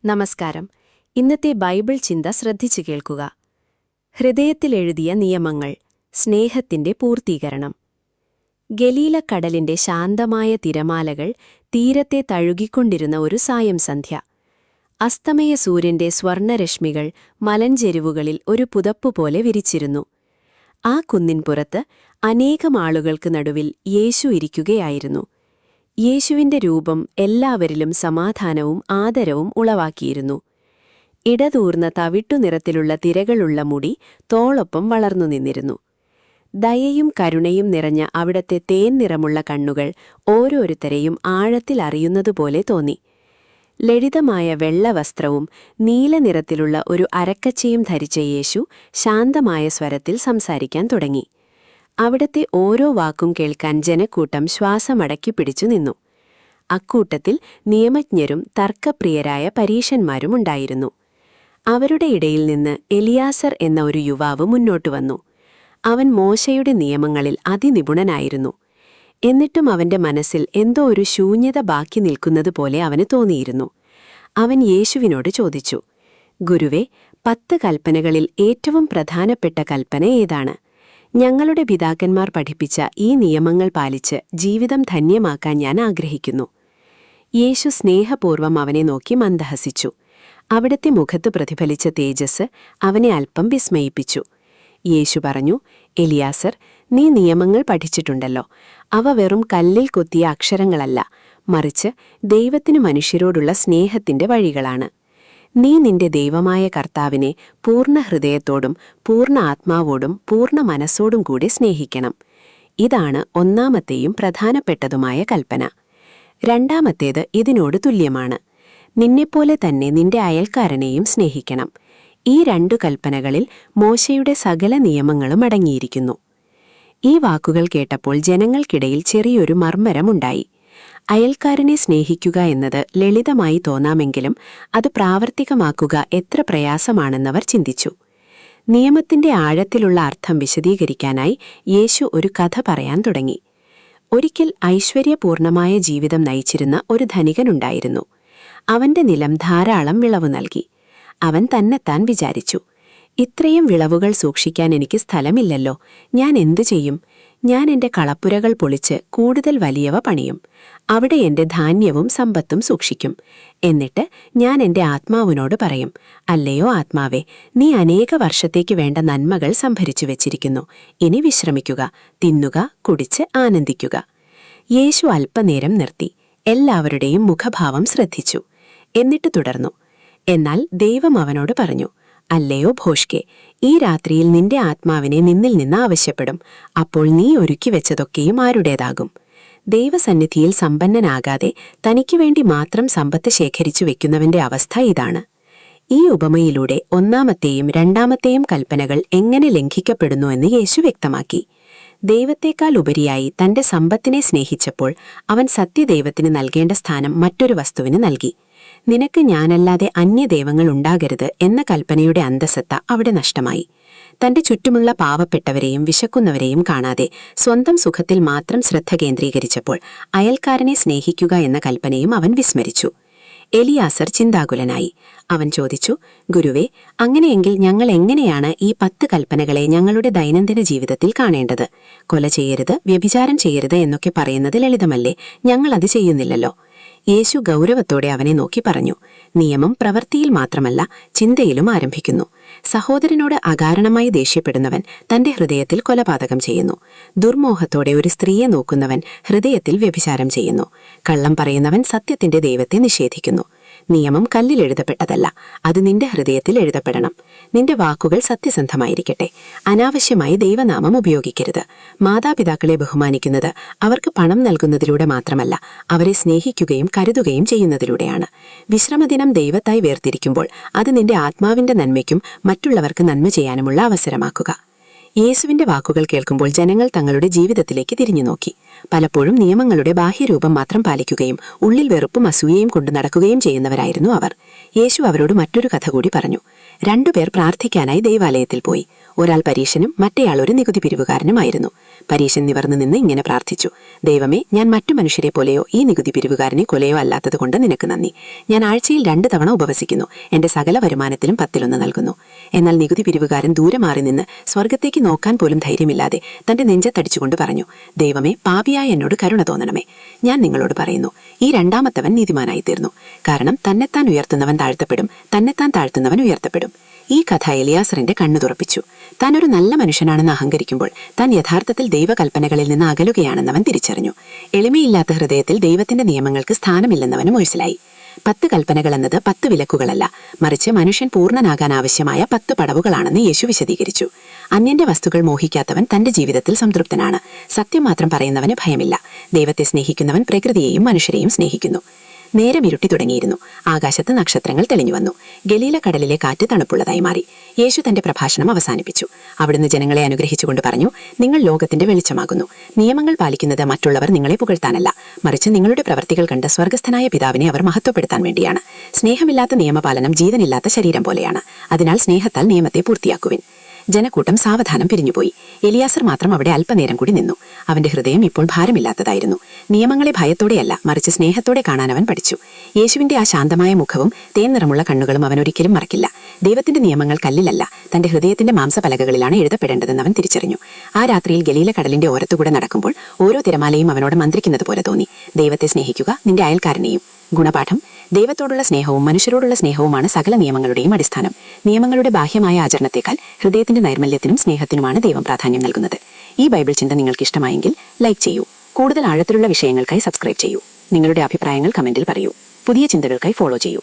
നമസ്കാരം. ഇന്നത്തെ ബൈബിൾ ചിന്ത ശ്രദ്ധിച്ചു കേൾക്കുക. ഹൃദയത്തിലെഴുതിയ നിയമങ്ങൾ, സ്നേഹത്തിന്റെ പൂർത്തീകരണം. ഗലീലക്കടലിന്റെ ശാന്തമായ തിരമാലകൾ തീരത്തെ തഴുകിക്കൊണ്ടിരുന്ന ഒരു സായം സന്ധ്യ. അസ്തമയ സൂര്യന്റെ സ്വർണരശ്മികൾ മലഞ്ചെരുവുകളിൽ ഒരു പുതപ്പുപോലെ വിരിച്ചിരുന്നു. ആ കുന്നിൻപുറത്ത് അനേകം ആളുകൾക്ക് നടുവിൽ യേശു ഇരിക്കുകയായിരുന്നു. യേശുവിന്റെ രൂപം എല്ലാവരിലും സമാധാനവും ആദരവും ഉളവാക്കിയിരുന്നു. ഇടതൂർന്ന തവിട്ടുനിറത്തിലുള്ള തിരകളുള്ള മുടി തോളൊപ്പം വളർന്നു നിന്നിരുന്നു. ദയയും കരുണയും നിറഞ്ഞ അവിടത്തെ തേൻ നിറമുള്ള കണ്ണുകൾ ഓരോരുത്തരെയും ആഴത്തിൽ അറിയുന്നതുപോലെ തോന്നി. ലളിതമായ വെള്ളവസ്ത്രവും നീലനിറത്തിലുള്ള ഒരു അരക്കച്ചയും ധരിച്ച യേശു ശാന്തമായ സ്വരത്തിൽ സംസാരിക്കാൻ തുടങ്ങി. അവിടത്തെ ഓരോ വാക്കും കേൾക്കാൻ ജനക്കൂട്ടം ശ്വാസമടക്കി പിടിച്ചു നിന്നു. അക്കൂട്ടത്തിൽ നിയമജ്ഞരും തർക്കപ്രിയരായ പരീശന്മാരുമുണ്ടായിരുന്നു. അവരുടെ ഇടയിൽ നിന്ന് എലിയാസർ എന്ന ഒരു യുവാവ് മുന്നോട്ടു വന്നു. അവൻ മോശയുടെ നിയമങ്ങളിൽ അതിനിപുണനായിരുന്നു. എന്നിട്ടും അവന്റെ മനസ്സിൽ എന്തോ ഒരു ശൂന്യത ബാക്കി നിൽക്കുന്നതുപോലെ അവന് തോന്നിയിരുന്നു. അവൻ യേശുവിനോട് ചോദിച്ചു, "ഗുരുവേ, 10 കൽപ്പനകളിൽ ഏറ്റവും പ്രധാനപ്പെട്ട കൽപ്പന ഏതാണ്? ഞങ്ങളുടെ പിതാക്കന്മാർ പഠിപ്പിച്ച ഈ നിയമങ്ങൾ പാലിച്ച് ജീവിതം ധന്യമാക്കാൻ ഞാൻ ആഗ്രഹിക്കുന്നു." യേശു സ്നേഹപൂർവ്വം അവനെ നോക്കി മന്ദഹസിച്ചു. അവിടത്തെ മുഖത്ത് പ്രതിഫലിച്ച തേജസ് അവനെ അല്പം വിസ്മയിപ്പിച്ചു. യേശു പറഞ്ഞു, "എലിയാസർ, നീ നിയമങ്ങൾ പഠിച്ചിട്ടുണ്ടല്ലോ. അവ വെറും കല്ലിൽ കൊത്തിയ അക്ഷരങ്ങളല്ല, മറിച്ച് ദൈവത്തിനു മനുഷ്യരോടുള്ള സ്നേഹത്തിന്റെ വഴികളാണ്. നീ നിന്റെ ദൈവമായ കർത്താവിനെ പൂർണ്ണ ഹൃദയത്തോടും പൂർണ്ണ ആത്മാവോടും പൂർണ്ണ മനസ്സോടും കൂടി സ്നേഹിക്കണം. ഇതാണ് ഒന്നാമത്തെയും പ്രധാനപ്പെട്ടതുമായ കൽപ്പന. രണ്ടാമത്തേത് ഇതിനോട് തുല്യമാണ്. നിന്നെപ്പോലെ തന്നെ നിന്റെ അയൽക്കാരനെയും സ്നേഹിക്കണം. ഈ 2 കൽപ്പനകളിൽ മോശയുടെ സകല നിയമങ്ങളും അടങ്ങിയിരിക്കുന്നു." ഈ വാക്കുകൾ കേട്ടപ്പോൾ ജനങ്ങൾക്കിടയിൽ ചെറിയൊരു മർമ്മരമുണ്ടായി. അയൽക്കാരനെ സ്നേഹിക്കുക എന്നത് ലളിതമായി തോന്നാമെങ്കിലും അത് പ്രാവർത്തികമാക്കുക എത്ര പ്രയാസമാണെന്നവർ ചിന്തിച്ചു. നിയമത്തിന്റെ ആഴത്തിലുള്ള അർത്ഥം വിശദീകരിക്കാനായി യേശു ഒരു കഥ പറയാൻ തുടങ്ങി. ഒരിക്കൽ ഐശ്വര്യപൂർണമായ ജീവിതം നയിച്ചിരുന്ന ഒരു ധനികനുണ്ടായിരുന്നു. അവന്റെ നിലം ധാരാളം വിളവ് നൽകി. അവൻ തന്നെത്താൻ വിചാരിച്ചു, "ഇത്രയും വിളവുകൾ സൂക്ഷിക്കാൻ എനിക്ക് സ്ഥലമില്ലല്ലോ. ഞാൻ എന്തു ചെയ്യും? ഞാൻ എന്റെ കളപ്പുരകൾ പൊളിച്ച് കൂടുതൽ വലിയവ പണിയും. അവിടെ എന്റെ ധാന്യവും സമ്പത്തും സൂക്ഷിക്കും. എന്നിട്ട് ഞാൻ എന്റെ ആത്മാവിനോട് പറയും, 'അല്ലയോ ആത്മാവേ, നീ അനേക വർഷത്തേക്ക് വേണ്ട നന്മകൾ സംഭരിച്ചു വെച്ചിരിക്കുന്നു. ഇനി വിശ്രമിക്കുക, തിന്നുക, കുടിച്ച് ആനന്ദിക്കുക.'" യേശു അല്പനേരം നിർത്തി എല്ലാവരുടെയും മുഖഭാവം ശ്രദ്ധിച്ചു. എന്നിട്ട് തുടർന്നു, "എന്നാൽ ദൈവം അവനോട് പറഞ്ഞു, 'അല്ലയോ ഭോഷ്കേ, ഈ രാത്രിയിൽ നിന്റെ ആത്മാവിനെ നിന്നിൽ നിന്ന് ആവശ്യപ്പെടും. അപ്പോൾ നീ ഒരുക്കിവെച്ചതൊക്കെയും ആരുടേതാകും?' ദൈവസന്നിധിയിൽ സമ്പന്നനാകാതെ തനിക്കു വേണ്ടി മാത്രം സമ്പത്ത് ശേഖരിച്ചു വെക്കുന്നവന്റെ അവസ്ഥ ഇതാണ്. ഈ ഉപമയിലൂടെ ഒന്നാമത്തെയും രണ്ടാമത്തെയും കൽപ്പനകൾ എങ്ങനെ ലംഘിക്കപ്പെടുന്നു എന്ന് യേശു വ്യക്തമാക്കി. ദൈവത്തേക്കാൾ ഉപരിയായി തന്റെ സമ്പത്തിനെ സ്നേഹിച്ചപ്പോൾ അവൻ സത്യദൈവത്തിന് നൽകേണ്ട സ്ഥാനം മറ്റൊരു വസ്തുവിന് നൽകി. "നിനക്ക് ഞാനല്ലാതെ അന്യദൈവങ്ങൾ ഉണ്ടാകരുത്" എന്ന കൽപ്പനയുടെ അന്തസത്ത അവിടെ നഷ്ടമായി. തന്റെ ചുറ്റുമുള്ള പാവപ്പെട്ടവരെയും വിശക്കുന്നവരെയും കാണാതെ സ്വന്തം സുഖത്തിൽ മാത്രം ശ്രദ്ധ കേന്ദ്രീകരിച്ചപ്പോൾ അയൽക്കാരനെ സ്നേഹിക്കുക എന്ന കൽപ്പനയും അവൻ വിസ്മരിച്ചു. എലിയാസർ ചിന്താകുലനായി. അവൻ ചോദിച്ചു, "ഗുരുവേ, അങ്ങനെയെങ്കിൽ ഞങ്ങൾ എങ്ങനെയാണ് ഈ 10 കൽപ്പനകളെ ഞങ്ങളുടെ ദൈനംദിന ജീവിതത്തിൽ കാണേണ്ടത്? കൊല ചെയ്യരുത്, വ്യഭിചാരം ചെയ്യരുത് എന്നൊക്കെ പറയുന്നത് ലളിതമല്ലേ? ഞങ്ങളത് ചെയ്യുന്നില്ലല്ലോ." യേശു ഗൗരവത്തോടെ അവനെ നോക്കി പറഞ്ഞു, "നിയമം പ്രവൃത്തിയിൽ മാത്രമല്ല, ചിന്തയിലും ആരംഭിക്കുന്നു. സഹോദരനോട് അകാരണമായി ദേഷ്യപ്പെടുന്നവൻ തന്റെ ഹൃദയത്തിൽ കൊലപാതകം ചെയ്യുന്നു. ദുർമോഹത്തോടെ ഒരു സ്ത്രീയെ നോക്കുന്നവൻ ഹൃദയത്തിൽ വ്യഭിചാരം ചെയ്യുന്നു. കള്ളം പറയുന്നവൻ സത്യത്തിന്റെ ദൈവത്തെ നിഷേധിക്കുന്നു. നിയമം കല്ലിൽ എഴുതപ്പെട്ടതല്ല, അത് നിന്റെ ഹൃദയത്തിൽ എഴുതപ്പെടണം. നിന്റെ വാക്കുകൾ സത്യസന്ധമായിരിക്കട്ടെ. അനാവശ്യമായി ദൈവനാമം ഉപയോഗിക്കരുത്. മാതാപിതാക്കളെ ബഹുമാനിക്കുന്നത് അവർക്ക് പണം നൽകുന്നതിലൂടെ മാത്രമല്ല, അവരെ സ്നേഹിക്കുകയും കരുതുകയും ചെയ്യുന്നതിലൂടെയാണ്. വിശ്രമദിനം ദൈവത്തായി വേർതിരിക്കുമ്പോൾ അത് നിന്റെ ആത്മാവിന്റെ നന്മയ്ക്കും മറ്റുള്ളവർക്ക് നന്മ ചെയ്യാനുമുള്ള അവസരമാക്കുക." യേശുവിന്റെ വാക്കുകൾ കേൾക്കുമ്പോൾ ജനങ്ങൾ തങ്ങളുടെ ജീവിതത്തിലേക്ക് തിരിഞ്ഞു നോക്കി. പലപ്പോഴും നിയമങ്ങളുടെ ബാഹ്യരൂപം മാത്രം പാലിക്കുകയും ഉള്ളിൽ വെറുപ്പും അസൂയയും കൊണ്ടു നടക്കുകയും ചെയ്യുന്നവരായിരുന്നു അവർ. യേശു അവരോട് മറ്റൊരു കഥ കൂടി പറഞ്ഞു. രണ്ടുപേർ പ്രാർത്ഥിക്കാനായി ദൈവാലയത്തിൽ പോയി. ഒരാൾ പരീശനും മറ്റേയാൾ ഒരു നികുതി പിരിവുകാരനുമായിരുന്നു. പരീശൻ നിവർന്നു നിന്ന് ഇങ്ങനെ പ്രാർത്ഥിച്ചു: ദൈവമേ, ഞാൻ മറ്റു മനുഷ്യരെ പോലെയോ ഈ നികുതി പിരിവുകാരനെ കൊലയോ അല്ലാത്തതുകൊണ്ട് നിനക്ക് നന്ദി. ഞാൻ ആഴ്ചയിൽ 2 തവണ ഉപവസിക്കുന്നു. എന്റെ സകല വരുമാനത്തിലും 10 നൽകുന്നു. എന്നാൽ നികുതി പിരിവുകാരൻ ദൂരെ മാറി നിന്ന് സ്വർഗത്തേക്ക് നോക്കാൻ പോലും ധൈര്യമില്ലാതെ തന്റെ നെഞ്ചത്തടിച്ചുകൊണ്ട് പറഞ്ഞു: ദൈവമേ, പാപിയായ എന്നോട് കരുണ തോന്നണമേ. ഞാൻ നിങ്ങളോട് പറയുന്നു, ഈ രണ്ടാമത്തവൻ നീതിമാനായി തീർന്നു. കാരണം തന്നെത്താൻ ഉയർത്തുന്നവൻ താഴ്ത്തപ്പെടും, തന്നെത്താൻ താഴ്ത്തുന്നവൻ ഉയർത്തപ്പെടും. ഈ കഥ എലിയാസറിന്റെ കണ്ണു തുറപ്പിച്ചു. താൻ ഒരു നല്ല മനുഷ്യനാണെന്ന് അഹങ്കരിക്കുമ്പോൾ താൻ യഥാർത്ഥത്തിൽ ദൈവകൽപ്പനകളിൽ നിന്ന് അകലുകയാണെന്നവൻ തിരിച്ചറിഞ്ഞു. എളിമയില്ലാത്ത ഹൃദയത്തിൽ ദൈവത്തിന്റെ നിയമങ്ങൾക്ക് സ്ഥാനമില്ലെന്നവന് മനസ്സിലായി. 10 കൽപ്പനകൾ എന്നത് 10 വിലക്കുകളല്ല, മറിച്ച് മനുഷ്യൻ പൂർണ്ണനാകാൻ ആവശ്യമായ 10 പടവുകളാണെന്ന് യേശു വിശദീകരിച്ചു. അന്യന്റെ വസ്തുക്കൾ മോഹിക്കാത്തവൻ തന്റെ ജീവിതത്തിൽ സംതൃപ്തനാണ്. സത്യം മാത്രം പറയുന്നവന് ഭയമില്ല. ദൈവത്തെ സ്നേഹിക്കുന്നവൻ പ്രകൃതിയെയും മനുഷ്യരെയും സ്നേഹിക്കുന്നു. നേരം ഇരുട്ടി തുടങ്ങിയിരുന്നു. ആകാശത്ത് നക്ഷത്രങ്ങൾ തെളിഞ്ഞു വന്നു. ഗലീല കടലിലെ കാറ്റ് തണുപ്പുള്ളതായി മാറി. യേശു തന്റെ പ്രഭാഷണം അവസാനിപ്പിച്ചു. അവിടുന്ന് ജനങ്ങളെ അനുഗ്രഹിച്ചുകൊണ്ട് പറഞ്ഞു: നിങ്ങൾ ലോകത്തിന്റെ വെളിച്ചമാകുന്നു. നിയമങ്ങൾ പാലിക്കുന്നത് മറ്റുള്ളവർ നിങ്ങളെ പുകഴ്ത്താനല്ല, മറിച്ച് നിങ്ങളുടെ പ്രവൃത്തികൾ കണ്ട് സ്വർഗസ്ഥനായ പിതാവിനെ അവർ മഹത്വപ്പെടുത്താൻ വേണ്ടിയാണ്. സ്നേഹമില്ലാത്ത നിയമപാലനം ജീവനില്ലാത്ത ശരീരം പോലെയാണ്. അതിനാൽ സ്നേഹത്താൽ നിയമത്തെ പൂർത്തിയാക്കുവിൻ. ജനക്കൂട്ടം സാവധാനം പിരിഞ്ഞുപോയി. എലിയാസർ മാത്രം അവിടെ അല്പനേരം കൂടി നിന്നു. അവന്റെ ഹൃദയം ഇപ്പോൾ ഭാരമില്ലാത്തതായിരുന്നു. നിയമങ്ങളെ ഭയത്തോടെയല്ല, മറിച്ച് സ്നേഹത്തോടെ കാണാൻ അവൻ പഠിച്ചു. യേശുവിന്റെ ആ ശാന്തമായ മുഖവും തേൻ നിറമുള്ള കണ്ണുകളും അവൻ ഒരിക്കലും മറക്കില്ല. ദൈവത്തിന്റെ നിയമങ്ങൾ കല്ലിലല്ല, തന്റെ ഹൃദയത്തിന്റെ മാംസപലകകളിലാണ് എഴുതപ്പെടേണ്ടതെന്ന് അവൻ തിരിച്ചറിഞ്ഞു. ആ രാത്രിയിൽ ഗലീല കടലിന്റെ ഓരത്തുകൂടെ നടക്കുമ്പോൾ ഓരോ തിരമാലയും അവനോട് മന്ത്രിക്കുന്നത് പോലെ തോന്നി: ദൈവത്തെ സ്നേഹിക്കുക, നിന്റെ അയൽക്കാരനെയും. ഗുണപാഠം: ദൈവത്തോടുള്ള സ്നേഹവും മനുഷ്യരോടുള്ള സ്നേഹവുമാണ് സകല നിയമങ്ങളുടെയും അടിസ്ഥാനം. നിയമങ്ങളുടെ ബാഹ്യമായ ആചരണത്തെക്കാൾ ഹൃദയത്തിന്റെ നൈർമല്യത്തിനും സ്നേഹത്തിനുമാണ് ദൈവം പ്രാധാന്യം നൽകുന്നത്. ഈ ബൈബിൾ ചിന്ത നിങ്ങൾക്ക് ഇഷ്ടമായെങ്കിൽ ലൈക്ക് ചെയ്യൂ. കൂടുതൽ ആഴത്തിലുള്ള വിഷയങ്ങൾക്കായി സബ്സ്ക്രൈബ് ചെയ്യൂ. നിങ്ങളുടെ അഭിപ്രായങ്ങൾ കമന്റിൽ പറയൂ. പുതിയ ചിന്തകൾക്കായി ഫോളോ ചെയ്യൂ.